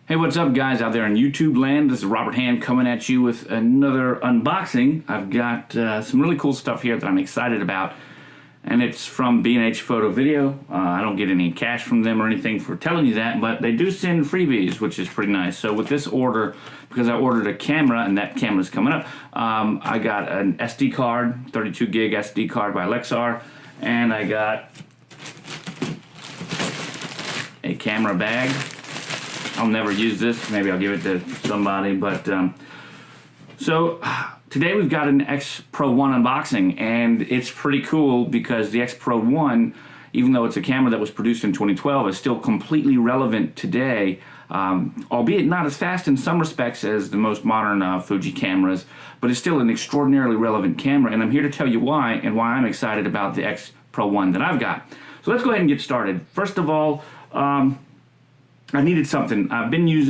Hey, what's up guys out there in YouTube land? This is Robert Hamm coming at you with another unboxing. I've got some really cool stuff here that I'm excited about, and it's from B&H Photo Video. I don't get any cash from them or anything for telling you that, but they do send freebies, which is pretty nice. So with this order, because I ordered a camera and that camera's coming up, I got an SD card, 32 gig SD card by Lexar, and I got a camera bag. I'll never use this. Maybe I'll give it to somebody. But so today we've got an X-Pro1 unboxing, and it's pretty cool because the X-Pro1, even though it's a camera that was produced in 2012, is still completely relevant today, albeit not as fast in some respects as the most modern Fuji cameras, but it's still an extraordinarily relevant camera, and I'm here to tell you why and why I'm excited about the X-Pro1 that I've got. So let's go ahead and get started. First of all, I needed something. I've used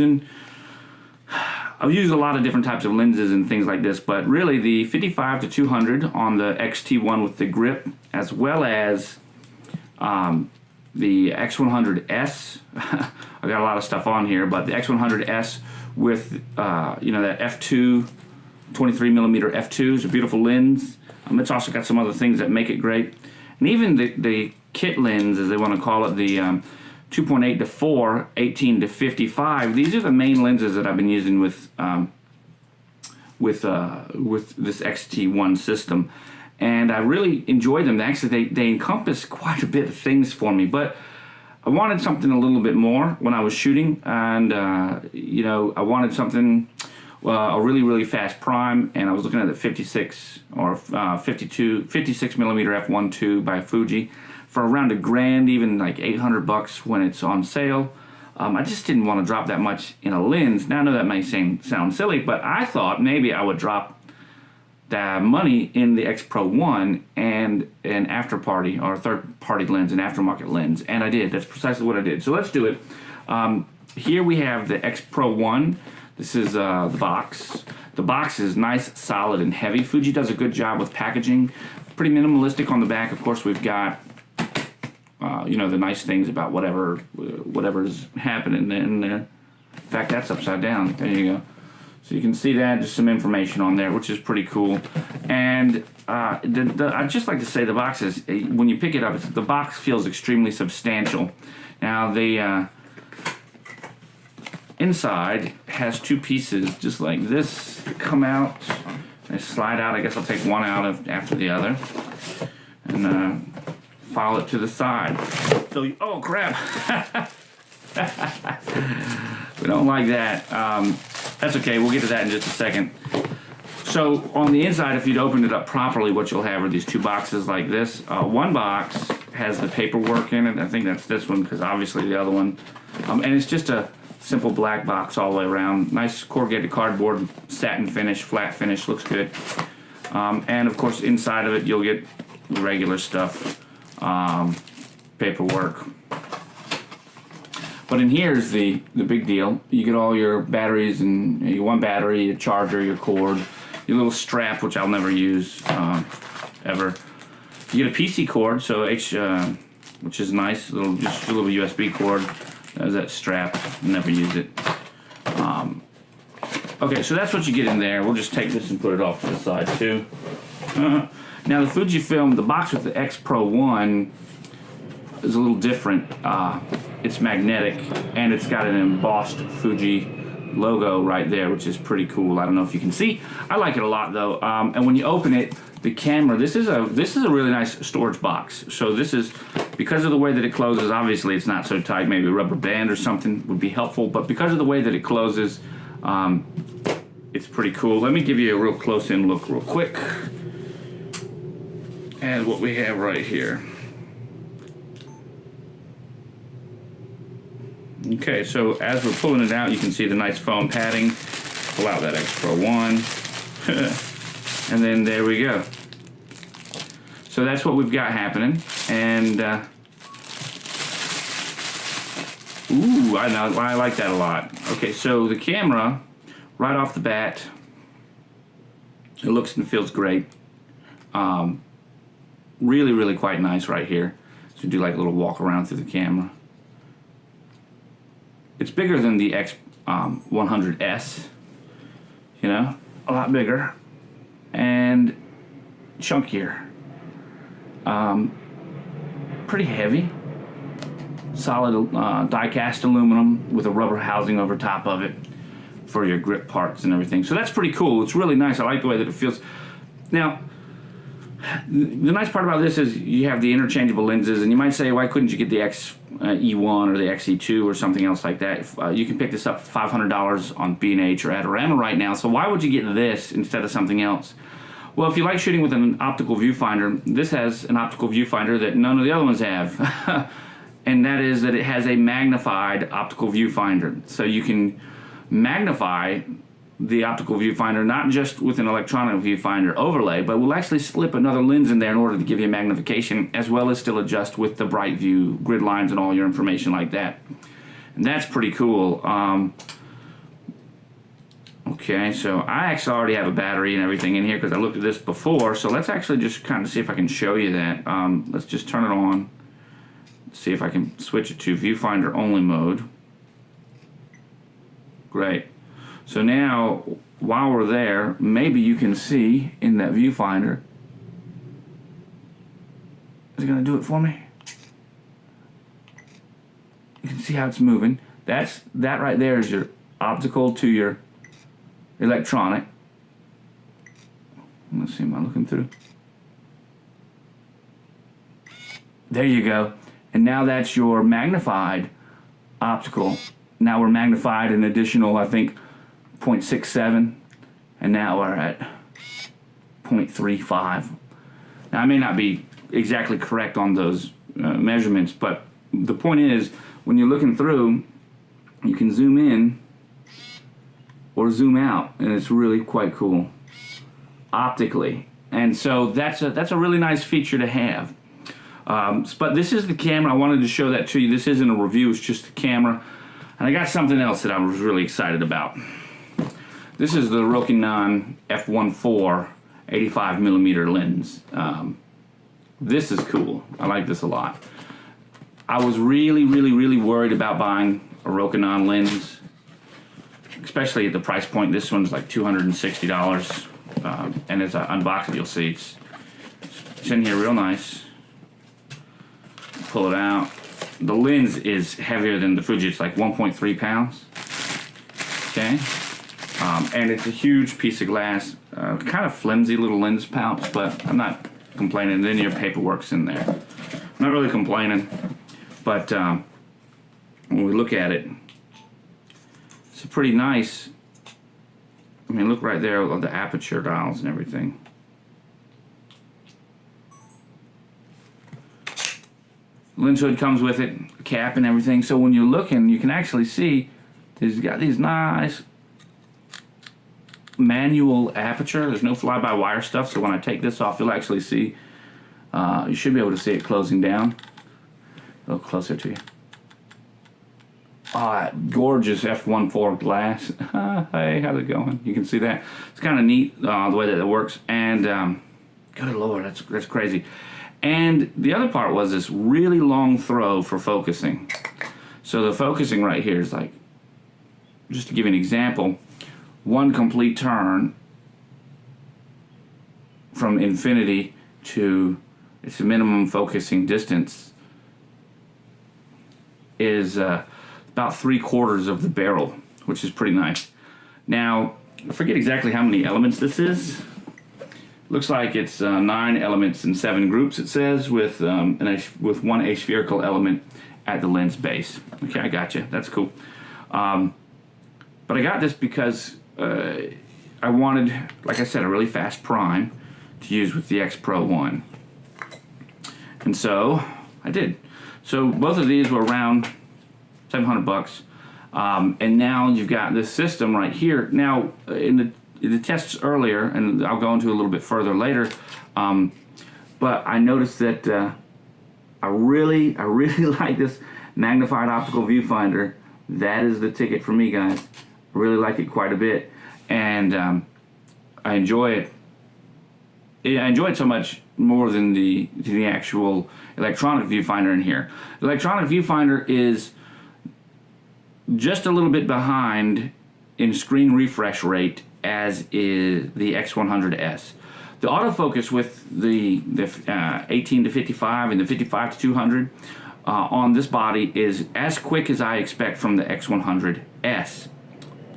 a lot of different types of lenses and things like this, but really the 55-200 on the XT1 with the grip, as well as the X100S. I got a lot of stuff on here, but the X100S with you know, that f2, 23mm f2 is a beautiful lens. It's also got some other things that make it great, and even the kit lens, as they want to call it, the 2.8 to 4, 18 to 55. These are the main lenses that I've been using with this XT1 system, and I really enjoy them. Actually, they encompass quite a bit of things for me, but I wanted something a little bit more when I was shooting, and you know, I wanted something a really fast prime, and I was looking at the 56 or 56mm f1.2 by Fuji for around $1,000, even like $800 when it's on sale. I just didn't want to drop that much in a lens. Now I know that may sound silly, but I thought maybe I would drop that money in the X-Pro1 and an after-party or third-party lens, an aftermarket lens, and I did. That's precisely what I did. So let's do it. Here we have the X-Pro1. This is the box. The box is nice, solid, and heavy. Fuji does a good job with packaging. Pretty minimalistic on the back. Of course, we've got you know, the nice things about whatever's happening in there. In fact, that's upside down. There you go. So you can see that, just some information on there, which is pretty cool. And I'd just like to say the box is, when you pick it up, the box feels extremely substantial. Now the inside has two pieces just like this that come out. They slide out. I guess I'll take one out after the other, and file it to the side. So, oh crap! We don't like that. That's okay. We'll get to that in just a second. So on the inside, if you'd opened it up properly, what you'll have are these two boxes like this. One box has the paperwork in it. I think that's this one, because obviously the other one. And it's just a simple black box all the way around. Nice corrugated cardboard, satin finish, flat finish, looks good. And of course inside of it you'll get the regular stuff, paperwork. But in here is the big deal. You get all your batteries, and you one battery, your charger, your cord, your little strap, which I'll never use ever. You get a PC cord, so which is nice, just a little USB cord. There's that strap. Never use it. Okay, so that's what you get in there. We'll just take this and put it off to the side too. Now the FujiFilm, the box with the X-Pro1 is a little different. It's magnetic, and it's got an embossed Fuji logo right there, which is pretty cool. I don't know if you can see. I like it a lot though. And when you open it, the camera, this is a really nice storage box. So this is, because of the way that it closes, obviously it's not so tight. Maybe a rubber band or something would be helpful, but because of the way that it closes, it's pretty cool. Let me give you a real close-in look real quick at what we have right here. Okay, so as we're pulling it out, you can see the nice foam padding. Pull out that X-Pro1. And then there we go. So that's what we've got happening. And, ooh, I like that a lot. Okay, so the camera, right off the bat, it looks and feels great. Really quite nice right here. So do like a little walk around through the camera. It's bigger than the 100S. You know, a lot bigger and chunkier. Pretty heavy. Solid die-cast aluminum with a rubber housing over top of it for your grip parts and everything. So that's pretty cool. It's really nice. I like the way that it feels. Now, the nice part about this is you have the interchangeable lenses, and you might say, why couldn't you get the XE1 or the XE2 or something else like that? You can pick this up for $500 on B&H or Adorama right now, so why would you get this instead of something else? Well, if you like shooting with an optical viewfinder, this has an optical viewfinder that none of the other ones have. And that is that it has a magnified optical viewfinder. So you can magnify the optical viewfinder not just with an electronic viewfinder overlay, but we'll actually slip another lens in there in order to give you magnification, as well as still adjust with the bright view grid lines and all your information like that. And that's pretty cool. Okay, so I actually already have a battery and everything in here because I looked at this before. So let's actually just kind of see if I can show you that. Let's just turn it on. See if I can switch it to viewfinder only mode. Great. So now, while we're there, maybe you can see in that viewfinder. Is it going to do it for me? You can see how it's moving. That right there is your optical to your electronic. Let's see, am I looking through? There you go. And now that's your magnified optical. Now we're magnified an additional, I think, 0.67, and now we're at 0.35. Now I may not be exactly correct on those measurements, but the point is, when you're looking through, you can zoom in or zoom out, and it's really quite cool optically. And so that's a really nice feature to have. But this is the camera. I wanted to show that to you. This isn't a review, it's just the camera. And I got something else that I was really excited about. This is the Rokinon f1.4 85mm lens. This is cool. I like this a lot. I was really worried about buying a Rokinon lens, especially at the price point. This one's like $260, and as I unbox it, you'll see it's in here real nice. Pull it out. The lens is heavier than the Fuji. It's like 1.3 pounds. Okay. And it's a huge piece of glass, kind of flimsy little lens pouch, but I'm not complaining. Then your paperwork's in there. I'm not really complaining, but when we look at it, it's a pretty nice. I mean, look right there with the aperture dials and everything. Lens hood comes with it, a cap and everything. So when you're looking, you can actually see it's got these nice manual aperture. There's no fly-by-wire stuff, so when I take this off, you'll actually see, you should be able to see it closing down. A little closer to you. Oh, that gorgeous f1.4 glass. Hey, how's it going? You can see that. It's kind of neat the way that it works. And good Lord, that's crazy. And the other part was this really long throw for focusing. So the focusing right here is like, just to give you an example, one complete turn from infinity to its minimum focusing distance is about 3/4 of the barrel, which is pretty nice. Now, I forget exactly how many elements this is. Looks like it's 9 elements in 7 groups, it says, with one aspherical element at the lens base. Okay, I got you. That's cool. But I got this because I wanted, like I said, a really fast prime to use with the X-Pro1. And so I did. So both of these were around $700. And now you've got this system right here. Now, in the tests earlier, and I'll go into a little bit further later, but I noticed that I really like this magnified optical viewfinder. That is the ticket for me, guys. I really like it quite a bit, and I enjoy it. I enjoy it so much more than the actual electronic viewfinder in here. The electronic viewfinder is just a little bit behind in screen refresh rate as is the X100S. The autofocus with the 18 to 55 and the 55 to 200 on this body is as quick as I expect from the X100S,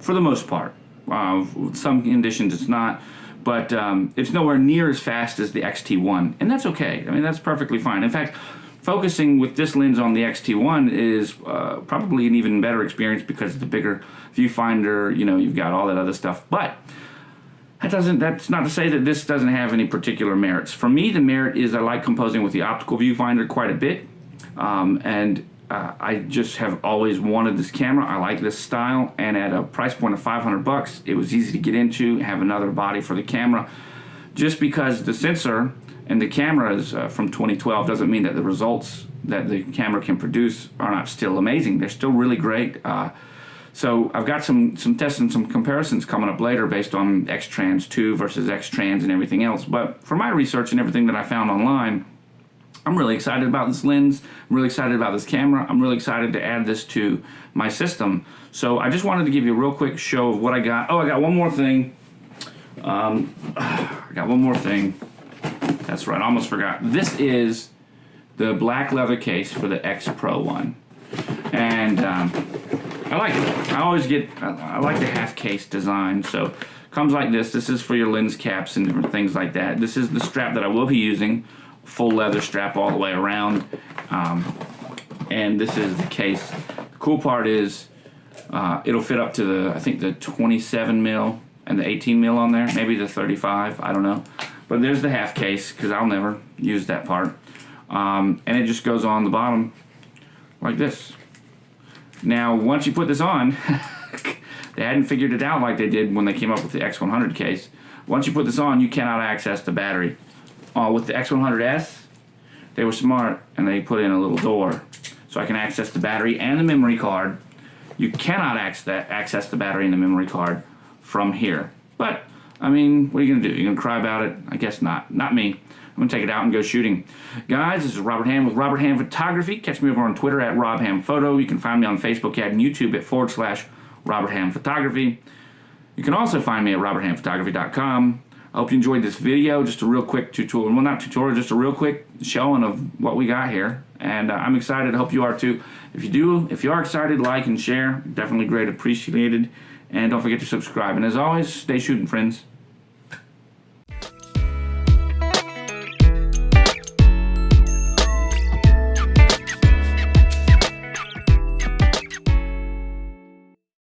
for the most part. With some conditions it's not, but it's nowhere near as fast as the XT1, and that's okay. I mean, that's perfectly fine. In fact, focusing with this lens on the XT1 is probably an even better experience because of the bigger viewfinder. You know, you've got all that other stuff, but that's not to say that this doesn't have any particular merits. For me, the merit is I like composing with the optical viewfinder quite a bit, and I just have always wanted this camera. I like this style, and at a price point of $500, it was easy to get into, have another body for the camera. Just because the sensor and the camera is from 2012 doesn't mean that the results that the camera can produce are not still amazing. They're still really great. So I've got some tests and some comparisons coming up later based on X-Trans 2 versus X-Trans and everything else. But for my research and everything that I found online, I'm really excited about this lens. I'm really excited about this camera. I'm really excited to add this to my system. So I just wanted to give you a real quick show of what I got. Oh, I got one more thing. That's right, I almost forgot. This is the black leather case for the X-Pro1. And I like it. I like the half case design. So comes like this. This is for your lens caps and different things like that. This is the strap that I will be using. Full leather strap all the way around. And this is the case. The cool part is it'll fit up to the, I think the 27 mil and the 18 mil on there. Maybe the 35, I don't know. But there's the half case, because I'll never use that part. And it just goes on the bottom like this. Now, once you put this on, they hadn't figured it out like they did when they came up with the X100 case. Once you put this on, you cannot access the battery. With the X100S, they were smart, and they put in a little door. So I can access the battery and the memory card. You cannot access the battery and the memory card from here. But, I mean, what are you going to do? You're going to cry about it? I guess not. Not me. I'm going to take it out and go shooting. Guys, this is Robert Hamm with Robert Hamm Photography. Catch me over on Twitter at RobHammPhoto. You can find me on Facebook and YouTube at /Robert Hamm Photography. You can also find me at roberthamphotography.com. I hope you enjoyed this video. Just a real quick tutorial. Well, not tutorial, just a real quick showing of what we got here. And I'm excited. I hope you are too. If you are excited, like and share. Definitely great appreciated. And don't forget to subscribe. And as always, stay shooting, friends.